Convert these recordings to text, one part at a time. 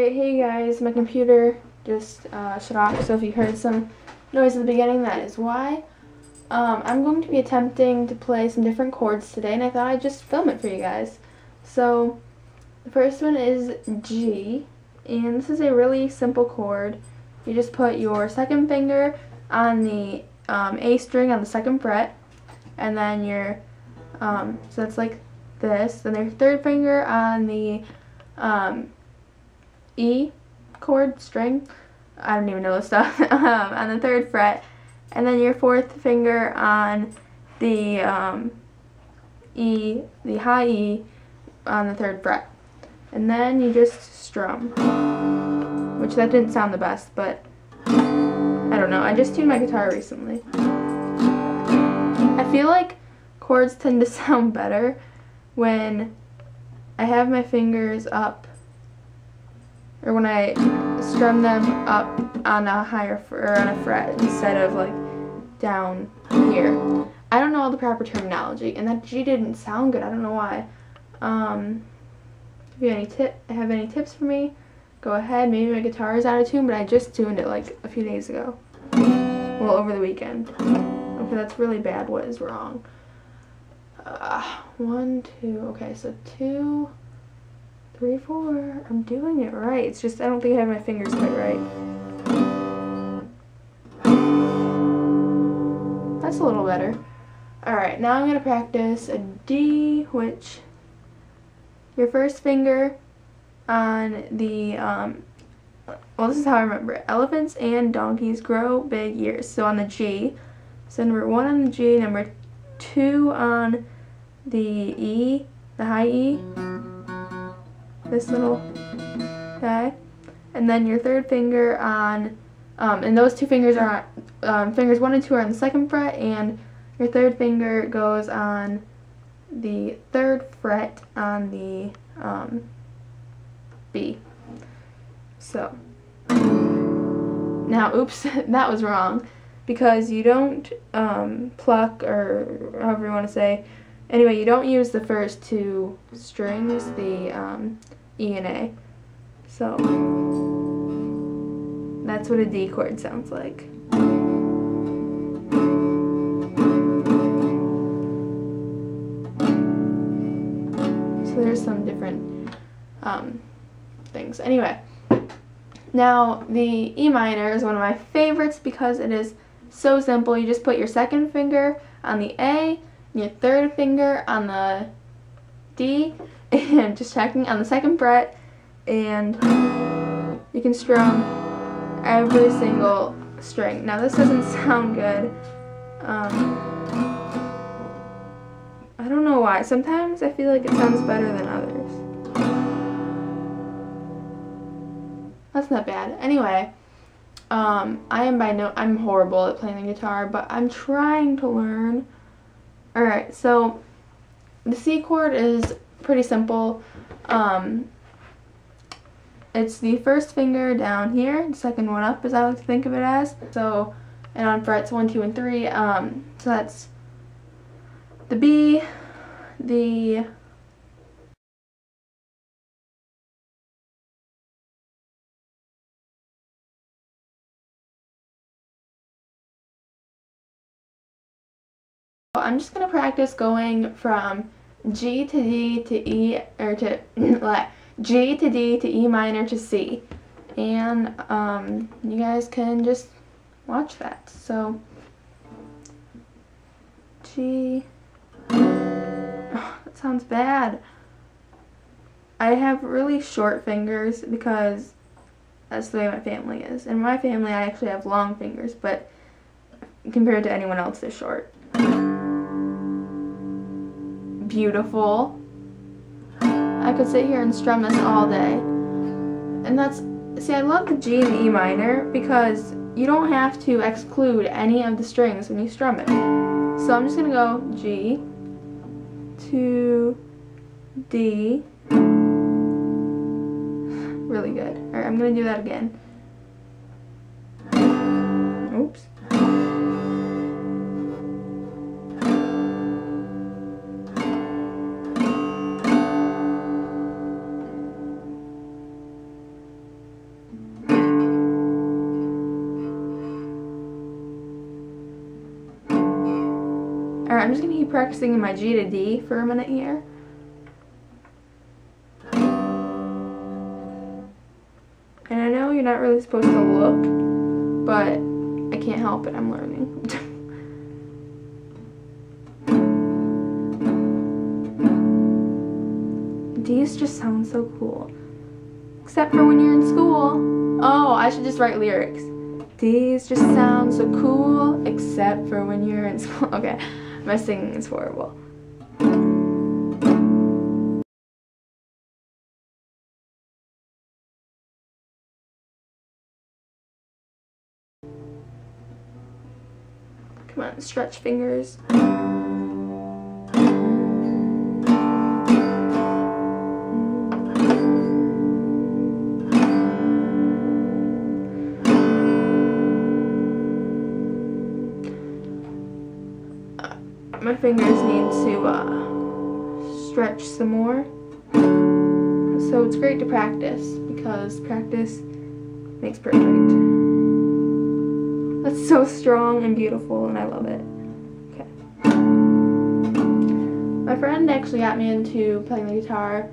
Alright, hey guys, my computer just shut off, so if you heard some noise at the beginning, that is why. I'm going to be attempting to play some different chords today, and I thought I'd just film it for you guys. So, the first one is G, and this is a really simple chord. You just put your second finger on the A string on the second fret, and then your, so that's like this, then your third finger on the E chord string, I don't even know the stuff, on the third fret, and then your fourth finger on the E, the high E on the third fret, and then you just strum, which that didn't sound the best, but I don't know, I just tuned my guitar recently. I feel like chords tend to sound better when I have my fingers up, or when I strum them up on a higher or on a fret instead of like down here. I don't know all the proper terminology, and that G didn't sound good. I don't know why. If you have any tips for me, go ahead. Maybe my guitar is out of tune, but I just tuned it like a few days ago. Well, over the weekend. Okay, that's really bad. What is wrong? 1, 2. Okay, so 2, 3, 4. I'm doing it right. It's just I don't think I have my fingers quite right. That's a little better. Alright, now I'm going to practice a D, which your first finger on the, well, this is how I remember it. Elephants and donkeys grow big ears. So on the G, so number 1 on the G, number 2 on the E, the high E, this little guy, and then your third finger on, and those two fingers are on, fingers 1 and 2 are on the second fret, and your third finger goes on the third fret on the B. So, now, oops, that was wrong, because you don't pluck, or however you want to say, anyway, you don't use the first two strings, the E and A. So, that's what a D chord sounds like. So there's some different things. Anyway, now the E minor is one of my favorites because it is so simple. You just put your second finger on the A, and your third finger on the D, and just checking on the second fret, and you can strum every single string. Now this doesn't sound good. I don't know why. Sometimes I feel like it sounds better than others. That's not bad. Anyway, I'm horrible at playing the guitar, but I'm trying to learn. Alright, so the C chord is pretty simple. It's the first finger down here, the second one up, as I like to think of it as. So, and on frets 1, 2, and 3. So that's the B, the I'm just going to practice going from G to D to E, or to G to D to E minor to C, and you guys can just watch that. So G, oh, that sounds bad. I have really short fingers because that's the way my family is. In my family I actually have long fingers, but compared to anyone else they're short. Beautiful. I could sit here and strum this all day. And that's, see, I love the G and the E minor because you don't have to exclude any of the strings when you strum it. So I'm just going to go G to D. Really good. Alright, I'm going to do that again. Oops. Alright, I'm just going to keep practicing in my G to D for a minute here. And I know you're not really supposed to look, but I can't help it, I'm learning. D's just sound so cool. Except for when you're in school. Oh, I should just write lyrics. These just sound so cool, except for when you're in school. Okay, my singing is horrible. Come on, stretch fingers. My fingers need to stretch some more. So it's great to practice because practice makes perfect. That's so strong and beautiful and I love it. Okay. My friend actually got me into playing the guitar.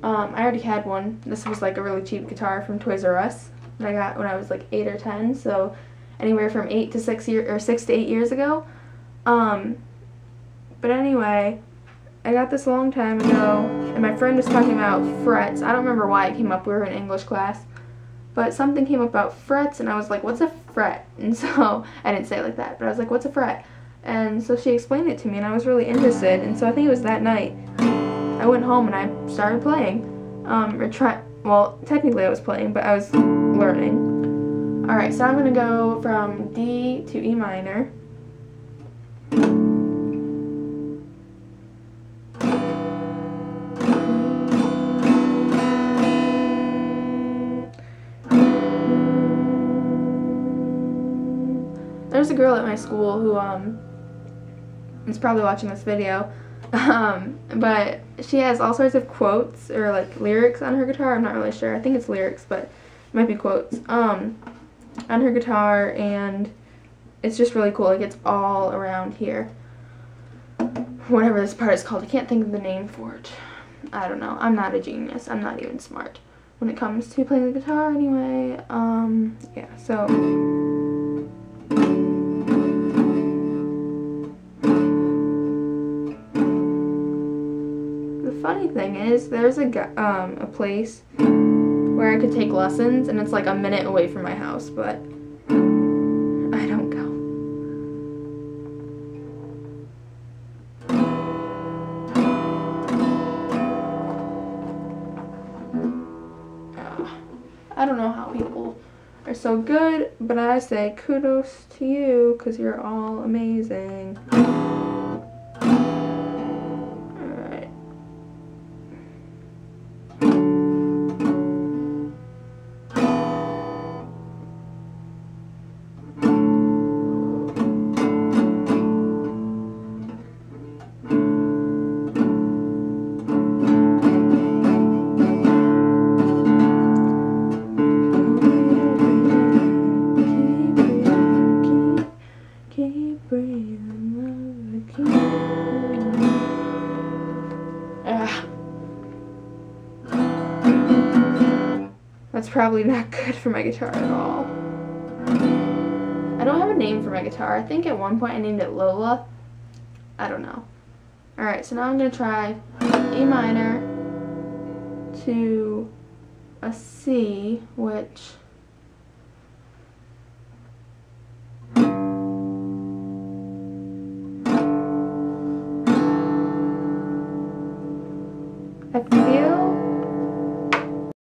I already had one. This was like a really cheap guitar from Toys R Us that I got when I was like 8 or 10, so anywhere from 6 to 8 years ago. But anyway, I got this a long time ago, and my friend was talking about frets. I don't remember why it came up. We were in English class. But something came up about frets, and I was like, what's a fret? And so, I didn't say it like that, but I was like, what's a fret? And so she explained it to me, and I was really interested. And so I think it was that night. I went home, and I started playing. Well, technically I was playing, but I was learning. Alright, so I'm going to go from D to E minor. There's a girl at my school who is probably watching this video, but she has all sorts of quotes or like lyrics on her guitar. I'm not really sure. I think it's lyrics, but it might be quotes on her guitar, and it's just really cool. Like, it's all around here. Whatever this part is called, I can't think of the name for it. I don't know. I'm not a genius. I'm not even smart when it comes to playing the guitar anyway. Yeah, so the funny thing is, there's a place where I could take lessons, and it's like a minute away from my house, but I don't go. I don't know how people are so good, but I say kudos to you because you're all amazing. Alright. That's probably not good for my guitar at all. I don't have a name for my guitar. I think at one point I named it Lola. I don't know. Alright, so now I'm going to try E minor to a C, which